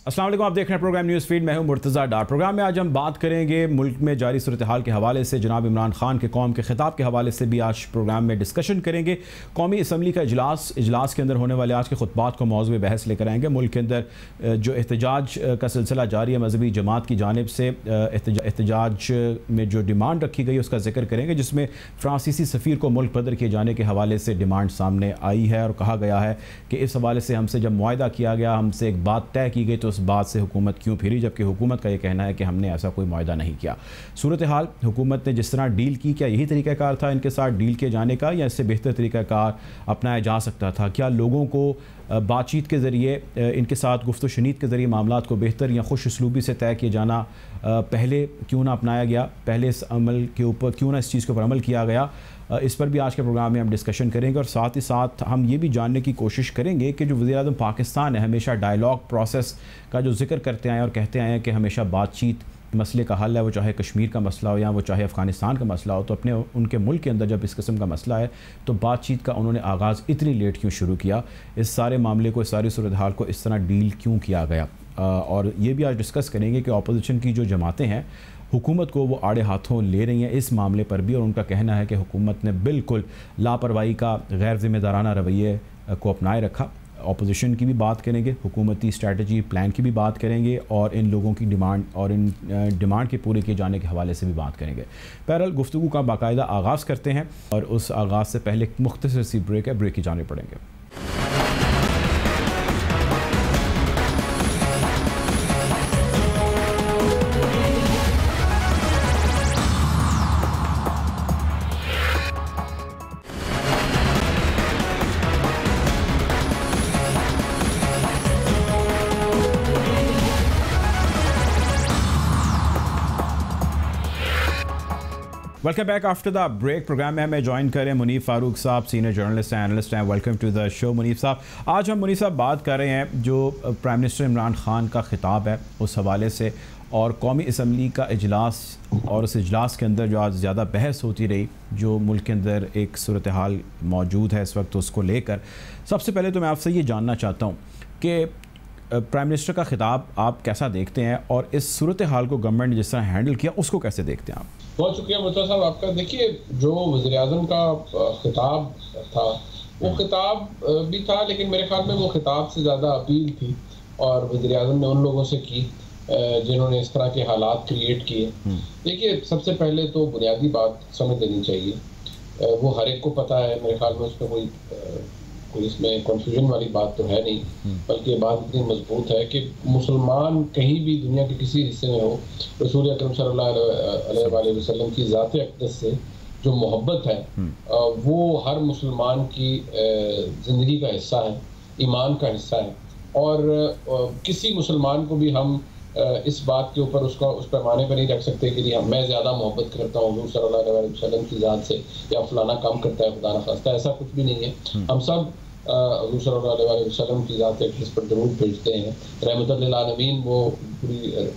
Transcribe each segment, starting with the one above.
अस्सलाम वालेकुम, आप देख रहे हैं प्रोग्राम न्यूज़ फीड। मैं हूं मुर्तज़ा डार। प्रोग्राम में आज हम बात करेंगे मुल्क में जारी सूरत हाल के हवाले से। जनाब इमरान खान के कौम के खिताब के हवाले से भी आज प्रोग्राम में डिस्कशन करेंगे। कौमी असम्बली का इजलास के अंदर होने वाले आज के खुतबात को मौज़ूए बहस लेकर आएंगे। मुल्क के अंदर जो एहतजाज का सिलसिला जारी है, मजहबी जमात की जानिब से एहतजाज में जो डिमांड रखी गई उसका जिक्र करेंगे, जिसमें फ्रांसीसी सफ़ीर को मुल्क बदर किए जाने के हवाले से डिमांड सामने आई है और कहा गया है कि इस हवाले से हमसे जब मुआहदा किया गया, हमसे एक बात तय की गई, तो उस बात से हुकूमत क्यों फिरी, जबकि हुकूमत का ये कहना है कि हमने ऐसा कोई मुआहदा नहीं किया। सूरत हाल हुकूमत ने जिस तरह डील की, क्या यही तरीक़ाकार था इनके साथ डील किए जाने का, या इससे बेहतर तरीक़ाकार अपनाया जा सकता था? क्या लोगों को बातचीत के ज़रिए, इनके साथ गुफ्त शनीद के ज़रिए मामलात को बेहतर या खुश उसलूबी से तय किए जाना पहले क्यों ना अपनाया गया, पहले इस अमल के ऊपर क्यों ना इस चीज़ के ऊपर अमल किया गया? इस पर भी आज के प्रोग्राम में हम डिस्कशन करेंगे और साथ ही साथ हम ये भी जानने की कोशिश करेंगे कि जो वज़ीर-ए-आज़म पाकिस्तान है, हमेशा डायलॉग प्रोसेस का जो जिक्र करते आए और कहते आए हैं कि हमेशा बातचीत मसले का हल है, वो चाहे कश्मीर का मसला हो या वो चाहे अफ़गानिस्तान का मसला हो, तो अपने उनके मुल्क के अंदर जब इस किस्म का मसला है तो बातचीत का उन्होंने आगाज़ इतनी लेट क्यों शुरू किया? इस सारे मामले को, इस सारी सूरत हाल को इस तरह डील क्यों किया गया? और ये भी आज डिस्कस करेंगे कि अपोजिशन की जो जमातें हैं हुकूमत को वो आड़े हाथों ले रही हैं इस मामले पर भी, और उनका कहना है कि हुकूमत ने बिल्कुल लापरवाही का, गैर ज़िम्मेदाराना रवैये को अपनाए रखा। अपोजिशन की भी बात करेंगे, हुकूमती स्ट्रैटेजी प्लान की भी बात करेंगे और इन लोगों की डिमांड और इन डिमांड के पूरे किए जाने के हवाले से भी बात करेंगे। बहरहाल गुफ्तगू का बाकायदा आगाज़ करते हैं और उस आगाज़ से पहले एक मुख्तसर सी ब्रेक है, ब्रेक की जाने पड़ेंगे। Welcome back after the break. Programme में हमें ज्वाइन करें मुनीफ फारूक साहब, सीनियर जर्नलिस्ट एंड एनालिस्ट हैं। Welcome to the show Munif साहब। आज हम मुनीफ साहब बात कर रहे हैं जो प्राइम मिनिस्टर इमरान खान का खिताब है उस हवाले से, और कौमी असम्बली का इजलास, और उस इजलास के अंदर जो आज ज़्यादा बहस होती रही, जो मुल्क के अंदर एक सूरत हाल मौजूद है इस वक्त, उसको लेकर सबसे पहले तो मैं आपसे ये जानना चाहता हूँ कि प्राइम मिनिस्टर का खिताब आप कैसा देखते हैं, और इस सूरत हाल को गवर्नमेंट ने जिस तरह हैंडल किया उसको कैसे देखते हैं आप? बहुत शुक्रिया मुर्तज़ा साहब आपका। देखिए, जो वज़ीर-ए-आज़म का खिताब था वो खिताब भी था, लेकिन मेरे ख्याल में वो खिताब से ज़्यादा अपील थी, और वज़ीर-ए-आज़म ने उन लोगों से की जिन्होंने इस तरह के हालात क्रिएट किए। देखिए, सबसे पहले तो बुनियादी बात समझ लेनी चाहिए, वो हर एक को पता है, मेरे ख्याल में उसमें कोई इसमें कन्फ्यूजन वाली बात तो है नहीं, बल्कि ये बात इतनी मजबूत है कि मुसलमान कहीं भी दुनिया के किसी हिस्से में हो, रसूल अकरम सल्लल्लाहु अलैहि वसल्लम की ज़ात अक़दस से जो मोहब्बत है वो हर मुसलमान की ज़िंदगी का हिस्सा है, ईमान का हिस्सा है, और किसी मुसलमान को भी हम इस बात के ऊपर उस पैमाने पर नहीं रख सकते कि मैं ज़्यादा मोहब्बत करता हूँ हुज़ूर सल्लल्लाहु अलैहि वसल्लम की ज़ात से, या फलाना काम करता है खुदा न खास्ता, ऐसा कुछ भी नहीं है। हम सब हुज़ूर सल्लल्लाहु अलैहि वसल्लम की ज़ात जिस पर दरूद भेजते हैं, रहमतुल लिल आलमीन, वो पूरी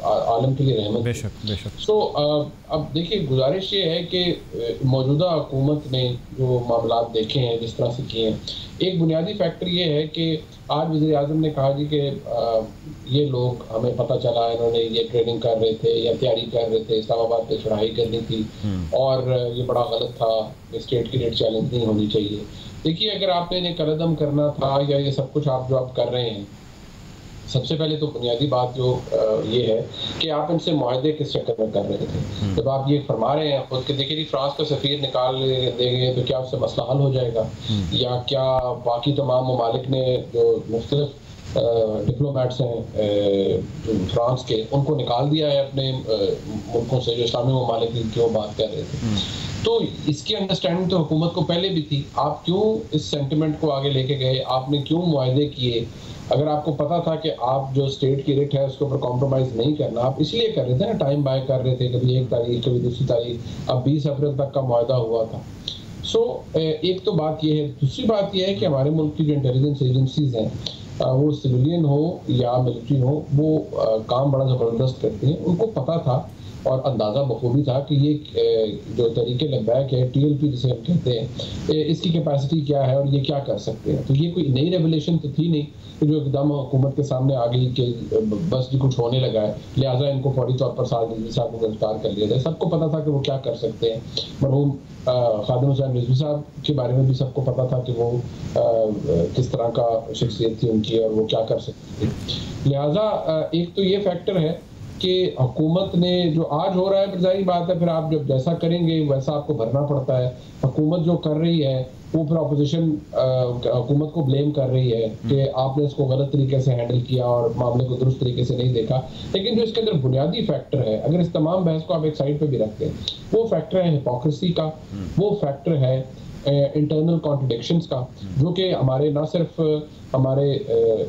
आलम के लिए रहमत। बेशक। सो अब देखिए, गुजारिश ये है कि मौजूदा हुकूमत ने जो मामलात देखे हैं, जिस तरह से किए हैं, एक बुनियादी फैक्टर ये है कि आज वज़ीर-ए-आज़म ने कहा जी कि ये लोग, हमें पता चला इन्होंने ये ट्रेनिंग कर रहे थे या तैयारी कर रहे थे, इस्लामाबाद पे चढ़ाई करनी थी, और ये बड़ा गलत था, स्टेट की रेट चैलेंज नहीं होनी चाहिए। देखिए, अगर आपने इन्हें कलदम करना था या ये सब कुछ आप जो आप कर रहे हैं, सबसे पहले तो बुनियादी बात जो ये है कि आप इनसे मुआहदे किस चक्कर में कर रहे थे। जब आप ये फरमा रहे हैं खुद के, देखिए फ्रांस का सफ़ीर निकाल देंगे तो क्या उससे मसला हल हो जाएगा, या क्या बाकी तमाम ममालिक ने जो मुख्तलिफ डिप्लोमेट्स हैं फ्रांस के, उनको निकाल दिया है अपने मुल्कों से, जो इस्लामी ममालिक की वो बात कर रहे थे। तो इसकी अंडरस्टैंडिंग तो हुकूमत को पहले भी थी। आप क्यों इस सेंटिमेंट को आगे लेके गए? आपने क्यों मुआहदे किए? अगर आपको पता था कि आप जो स्टेट की रेट है उसके ऊपर कॉम्प्रोमाइज़ नहीं करना, आप इसलिए कर रहे थे ना, टाइम बाय कर रहे थे, कभी 1 तारीख कभी दूसरी तारीख, अब 20 अप्रैल तक का मुआहदा हुआ था। सो एक तो बात ये है। दूसरी बात ये है कि हमारे मुल्क की जो इंटेलिजेंस एजेंसीज हैं वो सिविलियन हो या मिलिट्री हो, वो काम बड़ा ज़बरदस्त करते हैं। उनको पता था और अंदाज़ा बखूबी था कि ये जो तरीके लब्बैक है, टीएलपी जिसे हम कहते हैं, इसकी कैपेसिटी क्या है और ये क्या कर सकते हैं। तो ये कोई नई रेवलेशन तो थी नहीं कि जो एकदम हुकूमत के सामने आ गई कि बस जी कुछ होने लगा है, लिहाजा इनको फौरी तौर पर साद रिजवी साहब को गिरफ्तार कर लिया जाए। सबको पता था कि वो क्या कर सकते हैं। मरहूम खादिम हुसैन रिजवी साहब के बारे में भी सबको पता था कि वो किस तरह का शख्सियत थी उनकी और वो क्या कर सकते थे। लिहाजा एक तो ये फैक्टर है कि हुकूमत ने जो आज हो रहा है, फिर जाहिर बात है, फिर आप जब जैसा करेंगे वैसा आपको भरना पड़ता है। हुकूमत जो कर रही है वो फिर अपोजिशन हुकूमत को ब्लेम कर रही है कि आपने इसको गलत तरीके से हैंडल किया और मामले को दुरुस्त तरीके से नहीं देखा। लेकिन जो इसके अंदर बुनियादी फैक्टर है, अगर इस तमाम बहस को आप एक साइड पे भी रखते हैं, वो फैक्टर है हिपोक्रेसी का, वो फैक्टर है इंटरनल कॉन्ट्रडिक्शंस का, जो कि हमारे ना सिर्फ हमारे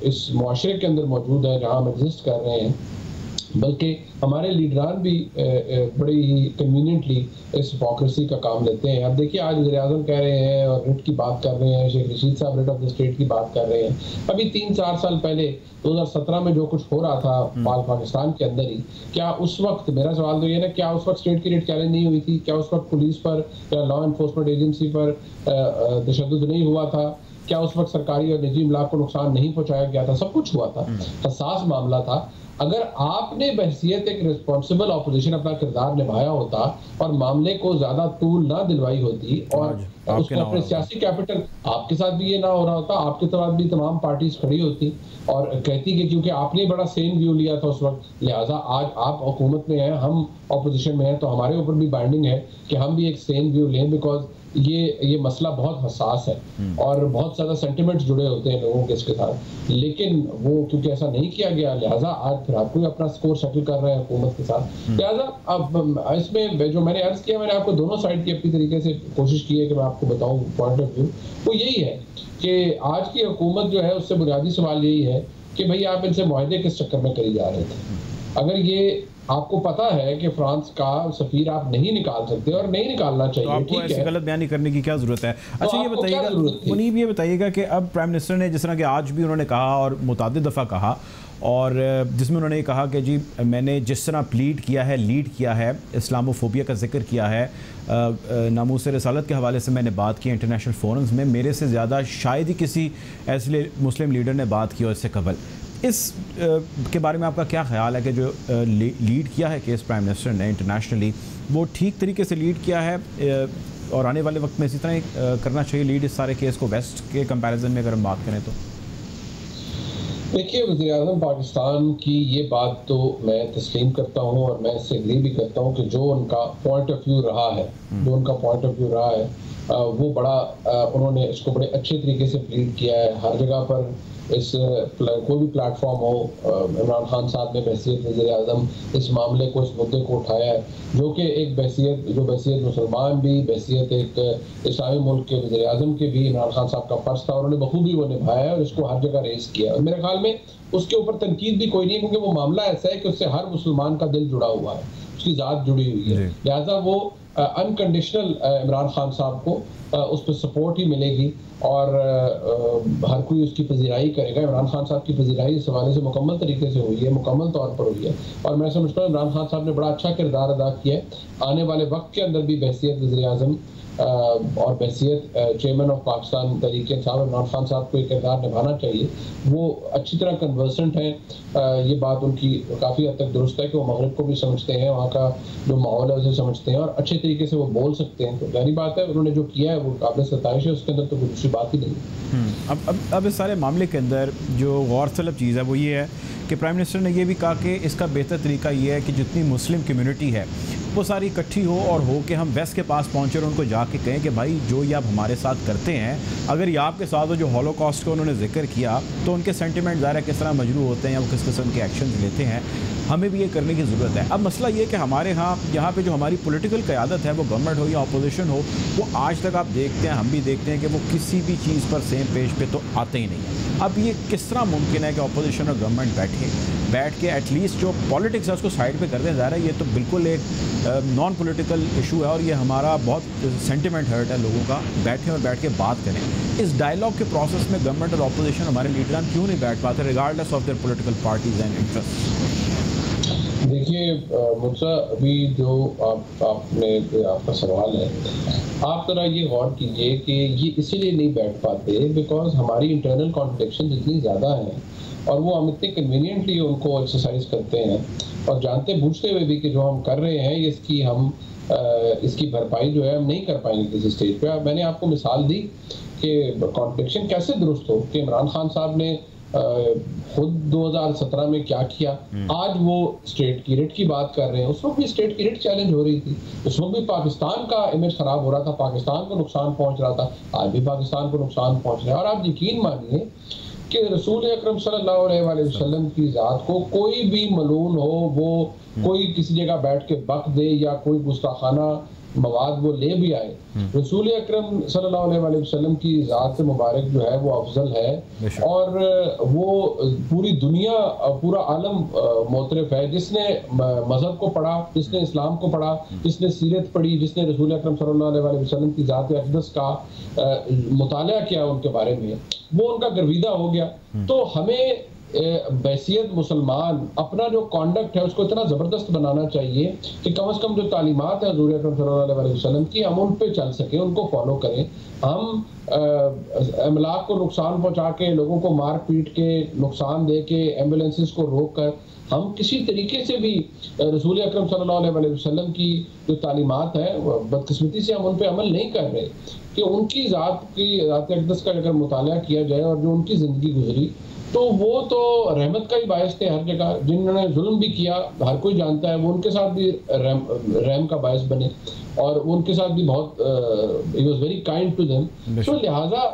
इस मुआशरे के अंदर मौजूद है जहाँ हम एग्जिस्ट कर रहे हैं, बल्कि हमारे लीडरान भी बड़ी ही कन्वीनियंटली इस हिपोक्रेसी का काम लेते हैं। अब देखिए, आज वज़ीर-ए-आज़म कह रहे हैं और रिट की बात कर रहे हैं, शेख रशीद साहब रिट ऑफ द स्टेट की बात कर रहे हैं। अभी 3-4 साल पहले 2017 में जो कुछ हो रहा था पाकिस्तान के अंदर ही, क्या उस वक्त, मेरा सवाल तो ये ना, क्या उस वक्त स्टेट की रिट चैलेंज नहीं हुई थी? क्या उस वक्त पुलिस पर या लॉ एनफोर्समेंट एजेंसी पर तशद्दुद नहीं हुआ था? क्या उस वक्त सरकारी और निजी इमलाक को नुकसान नहीं पहुंचाया गया था? सब कुछ हुआ था, हसास मामला था। अगर आपने बहसियत एक रिस्पॉन्सिबल अपोजिशन अपना किरदार निभाया होता और मामले को ज्यादा तूल ना दिलवाई होती और उसको अपने सियासी कैपिटल, आपके साथ भी ये ना हो रहा होता, आपके साथ भी तमाम पार्टीज खड़ी होती और कहती कि क्योंकि आपने बड़ा सेम व्यू लिया था उस वक्त, लिहाजा आज आप हुकूमत में हैं, हम अपोजिशन में हैं, तो हमारे ऊपर भी बाइंडिंग है कि हम भी एक सेम व्यू लें, बिकॉज ये मसला बहुत हसास है और बहुत ज़्यादा सेंटिमेंट्स जुड़े होते हैं लोगों के इसके साथ। लेकिन वो क्योंकि ऐसा नहीं किया गया, लिहाजा आज फिर आपको अपना स्कोर सेटल कर रहे हैं हुकूमत के साथ। लिहाजा अब इसमें जो मैंने अर्ज किया, मैंने आपको दोनों साइड की अपनी तरीके से कोशिश की है कि मैं आपको बताऊं पॉइंट ऑफ व्यू। वो यही है कि आज की हुकूमत जो है उससे बुनियादी सवाल यही है कि भाई आप इनसे मुआहदे किस चक्कर में करी जा रहे थे। अगर ये आपको पता है कि फ्रांस का सफीर आप नहीं निकाल सकते और नहीं निकालना चाहिए, तो आपको ऐसी गलत बयानी करने की क्या जरूरत है? अच्छा, ये बताइएगा मुनीब, ये बताइएगा कि अब प्राइम मिनिस्टर ने जिस तरह के आज भी उन्होंने कहा और मुतादिद दफ़ा कहा, और जिसमें उन्होंने कहा कि जी मैंने जिस तरह लीड किया है इस्लामोफोबिया का जिक्र किया है, नामूस रसालत के हवाले से मैंने बात की इंटरनेशनल फोरम्स में, मेरे से ज़्यादा शायद ही किसी ऐसे मुस्लिम लीडर ने बात की और इससे कबल। इस के बारे में आपका क्या ख्याल है कि जो लीड किया है केस प्राइम मिनिस्टर ने इंटरनेशनली, वो ठीक तरीके से लीड किया है और आने वाले वक्त में इसी तरह करना चाहिए लीड इस सारे केस को वेस्ट के कंपैरिजन में अगर हम बात करें तो? देखिए, वज़ीर-ए-आज़म पाकिस्तान की ये बात तो मैं तस्लीम करता हूँ और मैं इससे एग्री भी करता हूँ कि जो उनका पॉइंट ऑफ व्यू रहा है, वो बड़ा उन्होंने इसको बड़े अच्छे तरीके से लीड किया है। हर जगह पर इस कोई भी प्लेटफॉर्म हो, इमरान खान साहब ने बहसियत वज़ीर-ए-आज़म इस मामले को, इस मुद्दे को उठाया है, जो कि एक बहसियत मुसलमान भी, बहसियत एक इस्लामी मुल्क के वज़ीर-ए-आज़म के भी इमरान खान साहब का फ़र्ज़ था, उन्होंने बखूबी वो निभाया है और इसको हर जगह रेस किया। और मेरे ख्याल में उसके ऊपर तनकीद भी कोई नहीं है, क्योंकि वो मामला ऐसा है कि उससे हर मुसलमान का दिल जुड़ा हुआ है, उसकी ज़ात जुड़ी हुई है। लिहाजा वो अनकंडीशनल इमरान खान साहब को उस पर सपोर्ट ही मिलेगी और हर कोई उसकी पजीराई करेगा। इमरान खान साहब की पजीराई इस हवाले से मुकम्मल तरीके से हुई है, मुकम्मल तौर पर हुई है और मैं समझता हूँ इमरान खान साहब ने बड़ा अच्छा किरदार अदा किया है। आने वाले वक्त के अंदर भी बहसियत वज़ीर-ए-आज़म और बहसियत चेयरमैन ऑफ पाकिस्तान तहरीक-ए-इंसाफ इमरान खान साहब को एक किरदार निभाना चाहिए। वो अच्छी तरह कन्वर्सेंट हैं, ये बात उनकी काफ़ी हद तक दुरुस्त है कि वो मगरब को भी समझते हैं, वहाँ का जो माहौल है उसे समझते हैं और अच्छे तरीके से वो बोल सकते हैं। तो जाहिर बात है उन्होंने जो किया है वो काबिल सताइश है, उसके अंदर तो कोई दूसरी बात ही नहीं। अब इस सारे मामले के अंदर जो गौर तलब चीज़ है वो ये है कि प्राइम मिनिस्टर ने ये भी कहा कि इसका बेहतर तरीका ये है कि जितनी मुस्लिम कम्युनिटी है वो सारी इकट्ठी हो और हो के हम वेस्ट के पास पहुँचे और उनको जाके कहें कि भाई जो ये आप हमारे साथ करते हैं, अगर ये आपके साथ हो, जो हॉलोकॉस्ट का उन्होंने जिक्र किया, तो उनके सेंटिमेंट ज़ाहिर किस तरह मजरू होते हैं या वो किस किस्म के एक्शन लेते हैं, हमें भी ये करने की ज़रूरत है। अब मसला ये कि हमारे यहाँ पे जो हमारी पॉलिटिकल क़यादत है, वो गवर्नमेंट हो या अपोजिशन हो, वो आज तक आप देखते हैं, हम भी देखते हैं कि वो किसी भी चीज़ पर सेम पेज पे तो आते ही नहीं है। अब ये किस तरह मुमकिन है कि अपोजिशन और गवर्नमेंट बैठे बैठ के एटलीस्ट जो पॉलिटिक्स है उसको साइड पे कर दें। ज़ाहिर है ये तो बिल्कुल एक नॉन पॉलिटिकल इशू है और ये हमारा बहुत सेंटिमेंट हर्ट है लोगों का। बैठें और बैठ के बात करें। इस डायलॉग के प्रोसेस में गवर्नमेंट और अपोजिशन हमारे लीडरान क्यों नहीं बैठ पाते regardless of their political parties and interest? देखिए मुझसे अभी जो आपका सवाल है, आप जरा ये गौर कीजिए कि ये इसीलिए नहीं बैठ पाते बिकॉज हमारी इंटरनल कॉन्ट्रडिक्शन इतनी ज़्यादा है और वो हम इतने कन्वीनियंटली उनको एक्सरसाइज करते हैं और जानते बूझते हुए भी कि जो हम कर रहे हैं इसकी भरपाई जो है हम नहीं कर पाएंगे किसी स्टेज पे। मैंने आपको मिसाल दी कि कॉन्ट्रडिक्शन कैसे दुरुस्त हो कि इमरान खान साहब ने खुद 2017 में क्या किया, आज वो स्टेट की रिट की बात कर रहे हैं। उस वक्त भी स्टेट की रिट चैलेंज हो रही थी, उस वक्त भी पाकिस्तान का इमेज खराब हो रहा था, पाकिस्तान को नुकसान पहुंच रहा था, आज भी पाकिस्तान को नुकसान पहुंच रहा है। और आप यकीन मानिए कि रसूल अकरम सल्लल्लाहु अलैहि वसल्लम की ज़ात को कोई भी मलून हो, वो कोई किसी जगह बैठ के बक दे या कोई गुस्ताखाना मवाद वो ले भी आए, रसूल अकरम सल्लल्लाहु अलैहि वसल्लम की ज़ात मुबारक जो है वो अफजल है और वो पूरी दुनिया पूरा आलम मोतरफ है। जिसने मज़हब को पढ़ा, जिसने इस्लाम को पढ़ा, जिसने सीरत पढ़ी, जिसने रसूल अकरम सल्लल्लाहु अलैहि वसल्लम की ज़ात अक़दस का मुताला किया उनके बारे में, वो उनका गर्विदा हो गया। तो हमें बैसियत मुसलमान अपना जो कॉन्डक्ट है उसको इतना ज़बरदस्त बनाना चाहिए कि कम से कम जो तालीमात है हज़ूर अकरम सल्लल्लाहु अलैहि वसल्लम की, हम उन पे चल सकें, उनको फॉलो करें। हम अमलाक को नुकसान पहुंचा के, लोगों को मार पीट के, नुकसान दे के, एम्बुलेंसेस को रोक कर हम किसी तरीके से भी रसूल अकरम सल्लल्लाहु अलैहि वसल्लम की जो तालीमात है बदकिस्मती से हम उन पे अमल नहीं कर रहे कि उनकी ज़ात अक़दस का अगर मुताला किया जाए और जो उनकी ज़िंदगी गुजरी तो वो तो रहमत का ही बायस थे हर जगह। जिन्होंने जुल्म भी किया हर कोई जानता है, वो उनके साथ भी रहम का बायस बने और उनके साथ भी बहुत ही was very kind to them. तो लिहाजा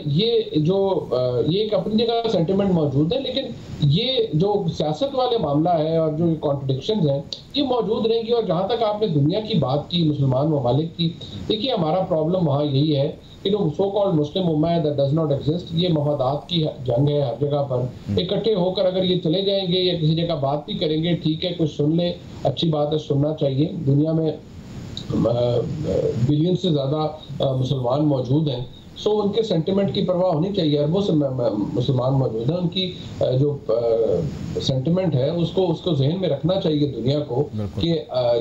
ये एक अपनी जगह सेंटिमेंट मौजूद है, लेकिन ये जो सियासत वाले मामला है और जो कॉन्ट्रडिक्शंस हैं ये मौजूद रहेंगी। और जहाँ तक आपने दुनिया की बात की, मुसलमान ममालिक की, देखिए हमारा प्रॉब्लम वहाँ यही है कि जो सो कॉल्ड मुस्लिम उम्मा है दैट डज नॉट एग्जिस्ट, ये मफादात की जंग है हर जगह पर। इकट्ठे होकर अगर ये चले जाएंगे या किसी जगह बात भी करेंगे, ठीक है, कुछ सुन ले, अच्छी बात है, सुनना चाहिए। दुनिया में बिलियन से ज़्यादा मुसलमान मौजूद हैं, सो उनके सेंटिमेंट की परवाह होनी चाहिए। अरबों से मुसलमान मौजूद हैं, उनकी जो सेंटिमेंट है उसको जहन में रखना चाहिए दुनिया को कि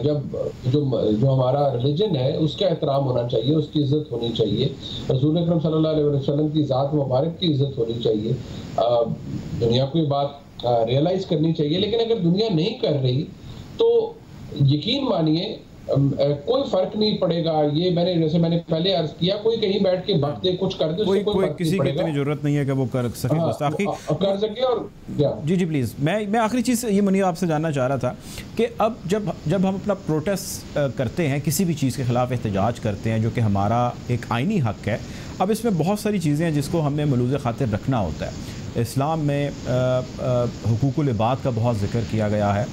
जब जो हमारा रिलीजन है उसका एहतराम होना चाहिए, उसकी इज्जत होनी चाहिए, रसूल अकरम सल्लल्लाहु अलैहि वसल्लम की ज़ात मुबारक की इज्जत होनी चाहिए। दुनिया को ये बात रियलाइज़ करनी चाहिए। लेकिन अगर दुनिया नहीं कर रही तो यकीन मानिए कोई फर्क नहीं पड़ेगा। ये मैंने पहले अर्ज किया, कोई कहीं बैठ के बक दे, कुछ कर दे, कोई किसी की इतनी जरूरत नहीं है कि वो कर सके, कर सके। और जी प्लीज़, मैं आखिरी चीज़ ये मनी आपसे जानना चाह रहा था कि अब जब हम अपना प्रोटेस्ट करते हैं, किसी भी चीज़ के ख़िलाफ़ एहतजाज करते हैं जो कि हमारा एक आइनी हक़ है, अब इसमें बहुत सारी चीज़ें हैं जिसको हमें मलूज़ ख़ातिर रखना होता है। इस्लाम में हुकूकुल इबाद का बहुत ज़िक्र किया गया है।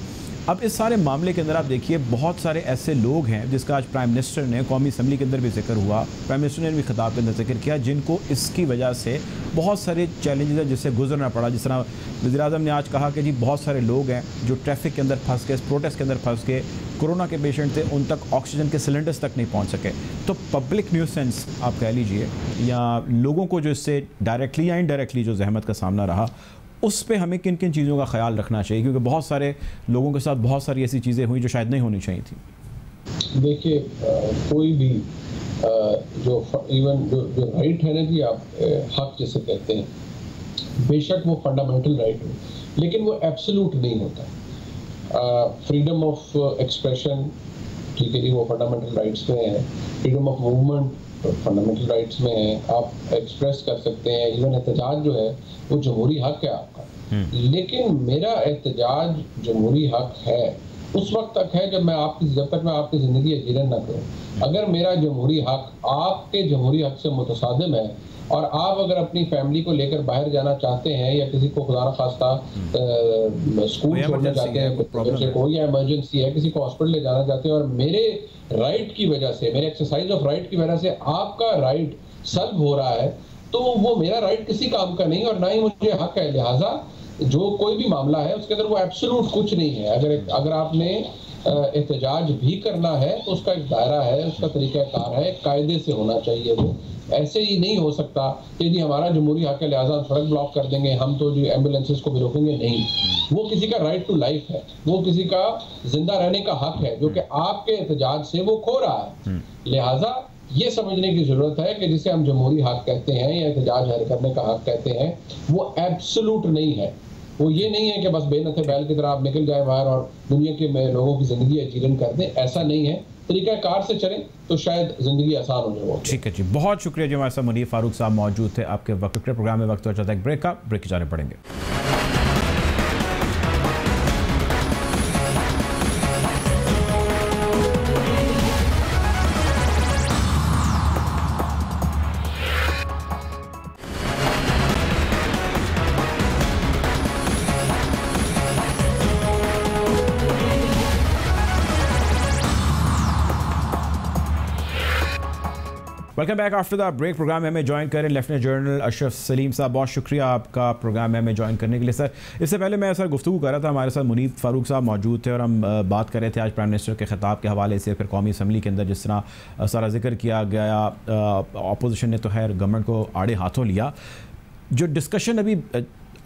अब इस सारे मामले के अंदर आप देखिए बहुत सारे ऐसे लोग हैं जिसका आज प्राइम मिनिस्टर ने कौमी असम्बली के अंदर भी जिक्र हुआ, प्राइम मिनिस्टर ने भी खिताब के अंदर जिक्र किया, जिनको इसकी वजह से बहुत सारे चैलेंजेस हैं जिससे गुजरना पड़ा। जिस तरह वज़ीर-ए-आज़म ने आज कहा कि जी बहुत सारे लोग हैं जो ट्रैफिक के अंदर फंस गए, प्रोटेस्ट के अंदर फंस गए, कोरोना के पेशेंट थे, उन तक ऑक्सीजन के सिलेंडर्स तक नहीं पहुँच सके। तो पब्लिक न्यूसेंस आप कह लीजिए या लोगों को जो इससे डायरेक्टली या इनडायरेक्टली जो जहमत का सामना रहा, उस पे हमें किन किन चीज़ों का ख्याल रखना चाहिए, क्योंकि बहुत सारे लोगों के साथ बहुत सारी ऐसी चीज़ें हुई जो शायद नहीं होनी चाहिए थी। देखिए कोई भी जो राइट है ना जी, आप हक जिसे कहते हैं, बेशक वो फंडामेंटल राइट हो, लेकिन वो एब्सोल्यूट नहीं होता। फ्रीडम ऑफ एक्सप्रेशन, ठीक है जी, वो फंडामेंटल राइट्स में है। Freedom of movement fundamental rights में है, आप एक्सप्रेस कर सकते हैं। इवन एहतजाज जो है वो जमहूरी हक है आपका। लेकिन मेरा एहतजाज जमहूरी हक है उस वक्त तक है जब तक मैं आपकी ज़िंदगी अजीरन न करूँ। अगर मेरा जमहूरी हक आपके जमहूरी हक से मुतसादिम है और आप अगर अपनी फैमिली को लेकर बाहर जाना चाहते हैं या किसी को खुदा न खास्ता स्कूल छोड़ना चाहते हैं बच्चे को, या इमरजेंसी है, किसी को हॉस्पिटल ले जाना चाहते हैं और मेरे राइट की वजह से, मेरे एक्सरसाइज ऑफ राइट की वजह से आपका राइट सल्ब हो रहा है, तो वो मेरा राइट किसी काम का नहीं और ना ही मुझे हक है। लिहाजा जो कोई भी मामला है उसके अंदर वो एब्सोल्यूट कुछ नहीं है। अगर आपने एहतजाज भी करना है तो उसका एक दायरा है, उसका तरीक़ाकार है, कायदे से होना चाहिए। वो ऐसे ही नहीं हो सकता कि जी हमारा जमहूरी हक है लिहाजा सड़क ब्लॉक कर देंगे, हम तो जो एम्बुलेंसेस को भी रोकेंगे। नहीं, वो किसी का राइट टू लाइफ है, वो किसी का जिंदा रहने का हक है जो कि आपके एहतजाज से वो खो रहा है। लिहाजा ये समझने की जरूरत है कि जिसे हम जमहूरी हक कहते हैं या एहतजाज करने का हक कहते हैं वो एब्सोल्यूट नहीं है। वो ये नहीं है कि बस बेनथे बैल की तरह आप निकल जाए बाहर और दुनिया के लोगों की जिंदगी अजीरन कर दें। ऐसा नहीं है, तरीक़ाकार से चलें तो शायद जिंदगी आसान हो जाए। ठीक है जी, बहुत शुक्रिया जी। हमारे साथ मुनीर फारूक साहब मौजूद थे आपके वक्त के प्रोग्राम में। वक्त हो जाता है ब्रेक का, ब्रेक की जाने पड़ेंगे। Welcome back after the break. Programme में हमें ज्वाइन करें लेफ्टिनेंट जनरल अशरफ सलीम साहब। बहुत शुक्रिया आपका प्रोग्राम में हमें ज्वाइन करने के लिए सर। इससे पहले मैं सर गुफ्तगू कर रहा था, हमारे साथ मुनीर फारूक साहब मौजूद थे और हम बात कर रहे थे आज प्राइम मिनिस्टर के खिताब के हवाले से, फिर कौमी असम्बली के अंदर जिस तरह सारा जिक्र किया गया। अपोजिशन ने तो खैर गवर्नमेंट को आड़े हाथों लिया। जो डिस्कशन अभी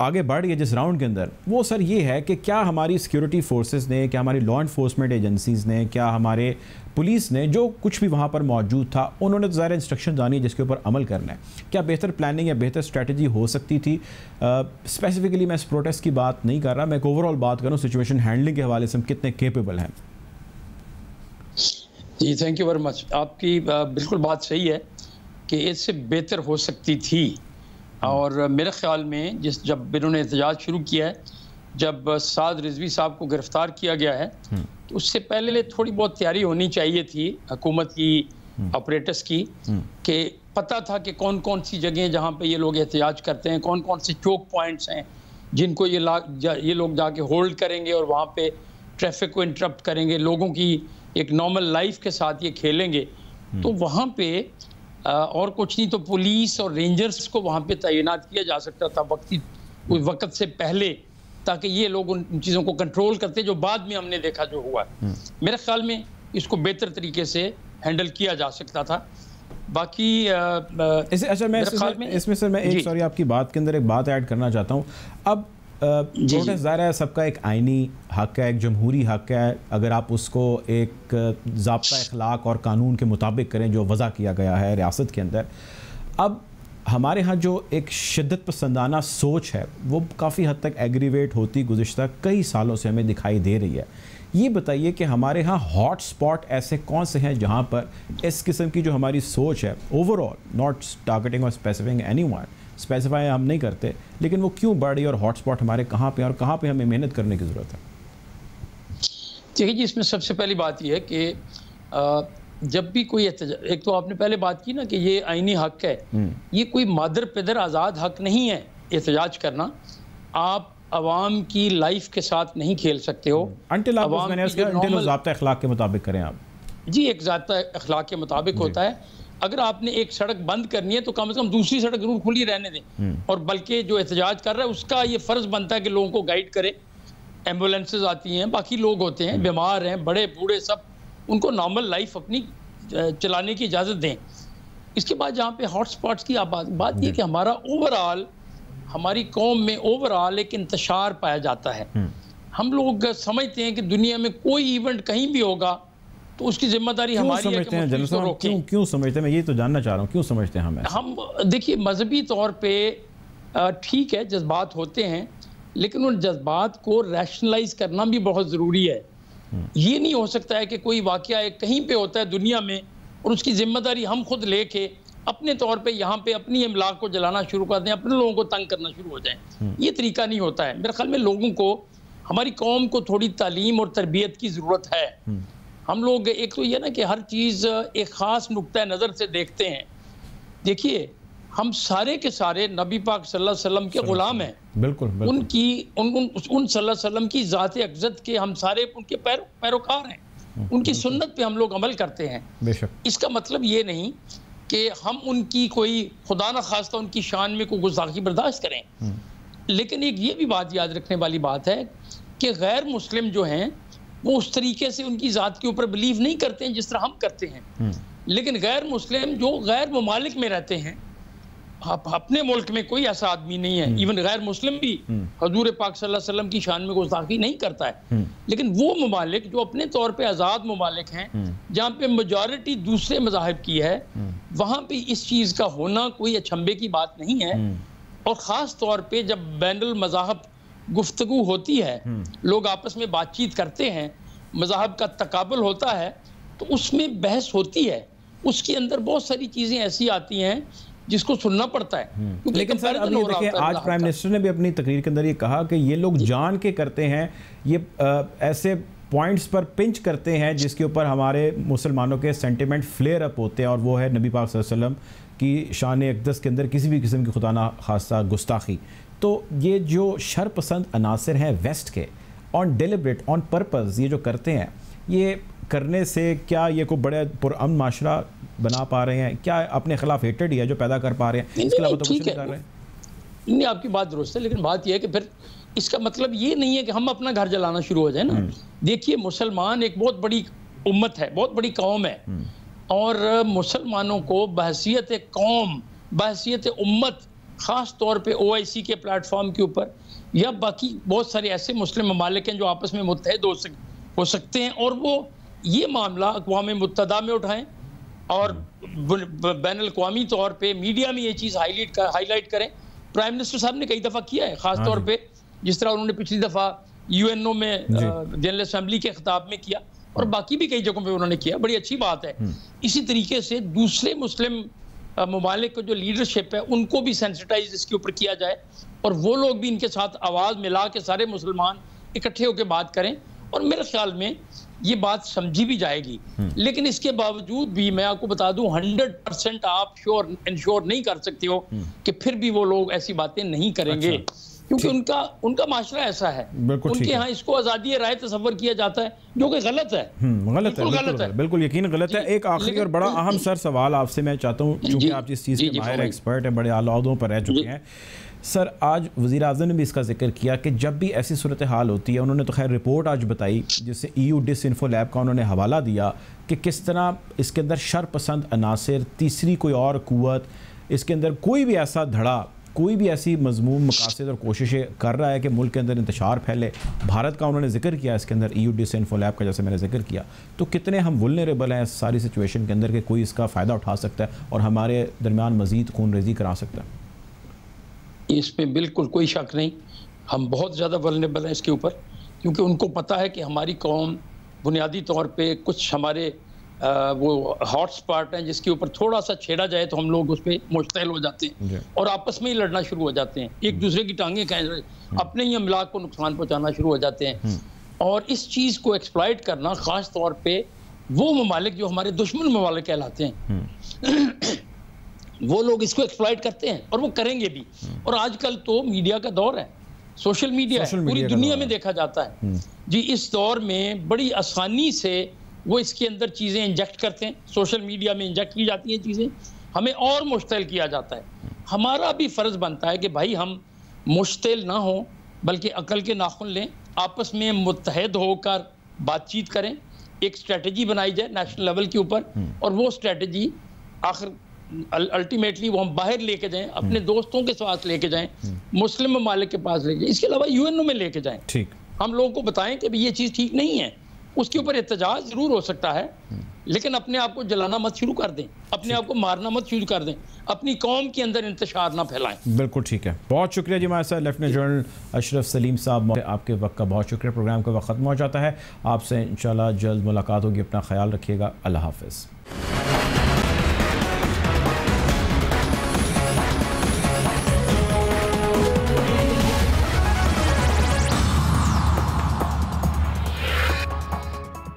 आगे बढ़ रही है जिस राउंड के अंदर, वो सर ये है कि क्या हमारी सिक्योरिटी फोर्सेस ने, क्या हमारी लॉ इन्फोर्समेंट एजेंसीज़ ने, क्या हमारे पुलिस ने, जो कुछ भी वहाँ पर मौजूद था, उन्होंने तो ज़ाहिर इंस्ट्रक्शन जानी है जिसके ऊपर अमल करना है। क्या बेहतर प्लानिंग या बेहतर स्ट्रेटजी हो सकती थी? स्पेसिफिकली मैं इस प्रोटेस्ट की बात नहीं कर रहा, मैं एक ओवरऑल बात करूँ सिचुएशन हैंडलिंग के हवाले से हम कितने केपेबल हैं। जी थैंक यू वेरी मच। आपकी बिल्कुल बात सही है कि इससे बेहतर हो सकती थी। और मेरे ख्याल में जब इन्होंने एहतजाज शुरू किया है, जब साद रिजवी साहब को गिरफ्तार किया गया है, तो उससे पहले थोड़ी बहुत तैयारी होनी चाहिए थी हुकूमत की, ऑपरेटर्स की, कि पता था कि कौन कौन सी जगह जहाँ पे ये लोग एहतजाज करते हैं, कौन कौन से चौक पॉइंट्स हैं जिनको ये लोग जाके होल्ड करेंगे और वहाँ पे ट्रैफिक को इंटरप्ट करेंगे, लोगों की एक नॉर्मल लाइफ के साथ ये खेलेंगे। तो वहाँ पे और कुछ नहीं तो पुलिस और रेंजर्स को वहाँ पे तैनात किया जा सकता था वक्त से पहले, ताकि ये लोग उन चीज़ों को कंट्रोल करते जो बाद में हमने देखा जो हुआ। मेरे ख्याल में इसको बेहतर तरीके से हैंडल किया जा सकता था। बाकी अच्छा, मैं इसमें सर मैं एक सॉरी आपकी बात के अंदर एक बात ऐड करना चाहता हूँ। अब प्रोटेस्ट ज़ाहिर है सबका एक आइनी हक है, एक जमहूरी हक है, अगर आप उसको एक ज़ाब्ता अखलाक और कानून के मुताबिक करें जो वज़ा किया गया है रियासत के अंदर। अब हमारे यहाँ जो एक शिद्दत पसंदाना सोच है वो काफ़ी हद तक एग्रीवेट होती गुज़िश्ता कई सालों से हमें दिखाई दे रही है। ये बताइए कि हमारे यहाँ हॉट स्पॉट ऐसे कौन से हैं जहाँ पर इस किस्म की जो हमारी सोच है ओवरऑल, नॉट टारगेटिंग और स्पेसिफिंग एनीवन, स्पेसिफाई हम नहीं करते, लेकिन वो क्यों बढ़ रही है और हॉटस्पॉट हमारे कहाँ पे और कहाँ पे हमें मेहनत करने की ज़रूरत है? देखिए जी, इसमें सबसे पहली बात यह है कि जब भी कोई एक तो आपने पहले बात की ना कि ये आईनी हक है, ये कोई मादर पिदर आज़ाद हक नहीं है एहतजाज करना। आप अवाम की लाइफ के साथ नहीं खेल सकते हो अंटिल ज़ाब्ता अखलाक के मुताबिक करें आप। जी, एक ज़ाब्ता अखलाक के मुताबिक होता है। अगर आपने एक सड़क बंद करनी है तो कम से कम दूसरी सड़क जरूर खुली रहने दें, और बल्कि जो एहतजाज कर रहा है उसका ये फ़र्ज़ बनता है कि लोगों को गाइड करे। एम्बुलेंसेज आती हैं, बाकी लोग होते हैं, बीमार हैं, बड़े बूढ़े, सब, उनको नॉर्मल लाइफ अपनी चलाने की इजाज़त दें। इसके बाद जहाँ पे हॉट स्पॉट्स की आप बात ये कि हमारा ओवरऑल, हमारी कौम में ओवरऑल एक इंतशार पाया जाता है। हम लोग समझते हैं कि दुनिया में कोई इवेंट कहीं भी होगा तो उसकी जिम्मेदारी हमारी है कि हम उसको रोकें। क्यों समझते हैं? मैं ये तो जानना चाह रहा हूँ, क्यों समझते हैं हम देखिए, मजहबी तौर पे ठीक है, जज्बात होते हैं, लेकिन उन जज्बात को रैशनलाइज करना भी बहुत ज़रूरी है। ये नहीं हो सकता है कि कोई वाक़या कहीं पे होता है दुनिया में और उसकी जिम्मेदारी हम खुद लेके अपने तौर पे यहाँ पे अपनी इमलाक को जलाना शुरू कर दें, अपने लोगों को तंग करना शुरू हो जाए। ये तरीका नहीं होता है। मेरे ख्याल में लोगों को, हमारी कौम को थोड़ी तालीम और तरबियत की ज़रूरत है। हम लोग एक तो ये ना कि हर चीज़ एक ख़ास नुक्ता नज़र से देखते हैं। देखिए, हम सारे के सारे नबी पाक सल्लल्लाहु अलैहि वसल्लम के ग़ुलाम हैं। बिल्कुल, बिल्कुल। उनकी उन सल्लल्लाहु अलैहि वसल्लम की ज़ात अक़ज़त के हम सारे उनके पैरोकार हैं। उनकी सुन्नत पे हम लोग अमल करते हैं। बेशक। इसका मतलब ये नहीं कि हम उनकी कोई खुदा न खास्ता उनकी शान में कोई गुस्ताखी बर्दाश्त करें, लेकिन एक ये भी बात याद रखने वाली बात है कि गैर मुस्लिम जो हैं वो उस तरीके से उनकी ज़ात के ऊपर बिलीव नहीं करते हैं जिस तरह हम करते हैं। लेकिन गैर मुस्लिम जो गैर ममालिक में रहते हैं, अपने मुल्क में कोई ऐसा आदमी नहीं है, इवन गैर मुस्लिम भी हजूर पाक सल्लल्लाहु अलैहि वसल्लम की शान में गुस्ताखी नहीं करता है। लेकिन वो ममालिक जो अपने तौर पे आज़ाद ममालिक हैं, जहाँ पे मेजॉरिटी दूसरे मज़ाहिब की है, वहाँ पे इस चीज़ का होना कोई अचंभे की बात नहीं है। और ख़ास तौर पे जब बैनुल मज़ाहब गुफ्तगू होती है, लोग आपस में बातचीत करते हैं, मज़ाहब का तकाबुल होता है, तो उसमें बहस होती है, उसके अंदर बहुत सारी चीज़ें ऐसी आती हैं जिसको सुनना पड़ता है। लेकिन सर अब ये देखिए, आज प्राइम मिनिस्टर ने भी अपनी तकरीर के अंदर ये कहा कि ये लोग जान के करते हैं, ये ऐसे पॉइंट्स पर पिंच करते हैं जिसके ऊपर हमारे मुसलमानों के सेंटिमेंट फ्लेयर अप होते हैं, और वो है नबी पाक सल्लल्लाहु अलैहि वसल्लम की शान अक़दस के अंदर किसी भी किस्म की खुदा ना खासा गुस्ताखी। तो ये जो शरपसंद अनासर हैं वेस्ट के, ऑन डेलिब्रेट ऑन पर्पज़ ये जो करते हैं, ये करने से क्या ये कोई बड़े पुरअमन माशरा बना पा रहे हैं? क्या अपने खिलाफ हेटेड ही है जो पैदा कर पा रहे हैं? इसके अलावा तो कुछ नहीं कर रहे हैं। नहीं, आपकी बात दुरुस्त है, लेकिन बात यह है कि फिर इसका मतलब ये नहीं है कि हम अपना घर जलाना शुरू हो जाए ना। देखिए, मुसलमान एक बहुत बड़ी उम्मत है, बहुत बड़ी कौम है, और मुसलमानों को बहसियत कौम, बहसियत उम्मत, ख़ास तौर पे OIC के प्लेटफॉर्म के ऊपर या बाकी बहुत सारे ऐसे मुस्लिम ममालिक हैं जो आपस में मुत्तहद हो सकते हैं, और वो ये मामला अक़वाम मुत्तहदा में उठाएं और बैनुल अक़वामी तौर पे मीडिया में ये चीज़ हाईलाइट करें। प्राइम मिनिस्टर साहब ने कई दफ़ा किया है, ख़ास तौर पे जिस तरह उन्होंने पिछली दफ़ा UNO में जनरल असम्बली के खिताब में किया, और बाकी भी कई जगहों पे उन्होंने किया, बड़ी अच्छी बात है। इसी तरीके से दूसरे मुस्लिम ममालिक को जो लीडरशिप है उनको भी सेंसिटाइज इसके ऊपर किया जाए, और वो लोग भी इनके साथ आवाज़ मिला के सारे मुसलमान इकट्ठे होकर बात करें, और मेरे ख्याल में ये बात समझी भी जाएगी। लेकिन इसके बावजूद भी मैं आपको बता दूं, 100% आप इंश्योर नहीं कर सकते हो कि फिर भी वो लोग ऐसी बातें नहीं करेंगे। क्योंकि उनका माशरा ऐसा है, उनके यहाँ इसको आज़ादी राय तस्वर किया जाता है, जो कि गलत है। गलत है, बिल्कुल यकीन गलत है। एक आखिरी और बड़ा अहम सर सवाल आपसे मैं चाहता हूँ, क्योंकि आप इस चीज़ के माहिर एक्सपर्ट हैं, बड़े आला ओहदों पर रह चुके हैं सर। आज वज़ीर आज़म ने भी इसका जिक्र किया कि जब भी ऐसी सूरत हाल होती है, उन्होंने तो खैर रिपोर्ट आज बताई जिससे EU डिसइंफो लैब का उन्होंने हवाला दिया कि किस तरह इसके अंदर शरपसंद अनासर, तीसरी कोई और क़ुव्वत, इसके अंदर कोई भी ऐसा धड़ा, कोई भी ऐसी मज़मूम मकासद और कोशिशें कर रहा है कि मुल्क के अंदर इंतशार फैले। भारत का उन्होंने जिक्र किया इसके अंदर, EU डिसइंफो लैब का जैसे मैंने जिक्र किया। तो कितने हम वुल्नरेबल हैं इस सारी सिचुएशन के अंदर कि कोई इसका फ़ायदा उठा सकता है और हमारे दरमियान मज़ीद खून रेज़ी करा सकता है? इसमें बिल्कुल कोई शक नहीं, हम बहुत ज़्यादा वल्नरेबल हैं इसके ऊपर, क्योंकि उनको पता है कि हमारी कौम बुनियादी तौर पे कुछ हमारे वो हॉट स्पॉट हैं जिसके ऊपर थोड़ा सा छेड़ा जाए तो हम लोग उस पर मुश्तल हो जाते हैं और आपस में ही लड़ना शुरू हो जाते हैं, एक दूसरे की टांगें अपने ही अमलाक को नुकसान पहुँचाना शुरू हो जाते हैं। और इस चीज़ को एक्सप्लॉइट करना, ख़ास तौर पर वो ममालिक जो हमारे दुश्मन ममालिक कहलाते हैं वो लोग इसको एक्सप्लॉइट करते हैं, और वो करेंगे भी। और आजकल तो मीडिया का दौर है, सोशल मीडिया है, पूरी दुनिया में देखा जाता है जी। इस दौर में बड़ी आसानी से वो इसके अंदर चीज़ें इंजेक्ट करते हैं, सोशल मीडिया में इंजेक्ट की जाती हैं चीज़ें, हमें और मुश्तिल किया जाता है। हमारा भी फ़र्ज़ बनता है कि भाई हम मुश्तिल ना हो, बल्कि अकल के नाखुन लें, आपस में मुत्तहद होकर बातचीत करें, एक स्ट्रेटजी बनाई जाए नेशनल लेवल के ऊपर, और वो स्ट्रेटजी आखिर अल्टीमेटली वो हम बाहर लेके जाएं, अपने दोस्तों के साथ लेके जाएं, मुस्लिम ममालिक के पास लेके जाएं, इसके अलावा UNO में लेके जाएं। ठीक, हम लोगों को बताएं कि ये चीज़ ठीक नहीं है, उसके ऊपर एहतजाज ज़रूर हो सकता है, लेकिन अपने आप को जलाना मत शुरू कर दें, अपने आप को मारना मत शुरू कर दें, अपनी कौम के अंदर इंतशार ना फैलाएं। बिल्कुल ठीक है, बहुत शुक्रिया जी हमारे साथ लेफ्टिनेंट जनरल अशरफ सलीम साहब, आपके वक्त का बहुत शुक्रिया। प्रोग्राम का वक्त ख़त्म हो जाता है, आपसे इंशाल्लाह जल्द मुलाकात होगी, अपना ख्याल रखिएगा, अल्लाह हाफ़िज़।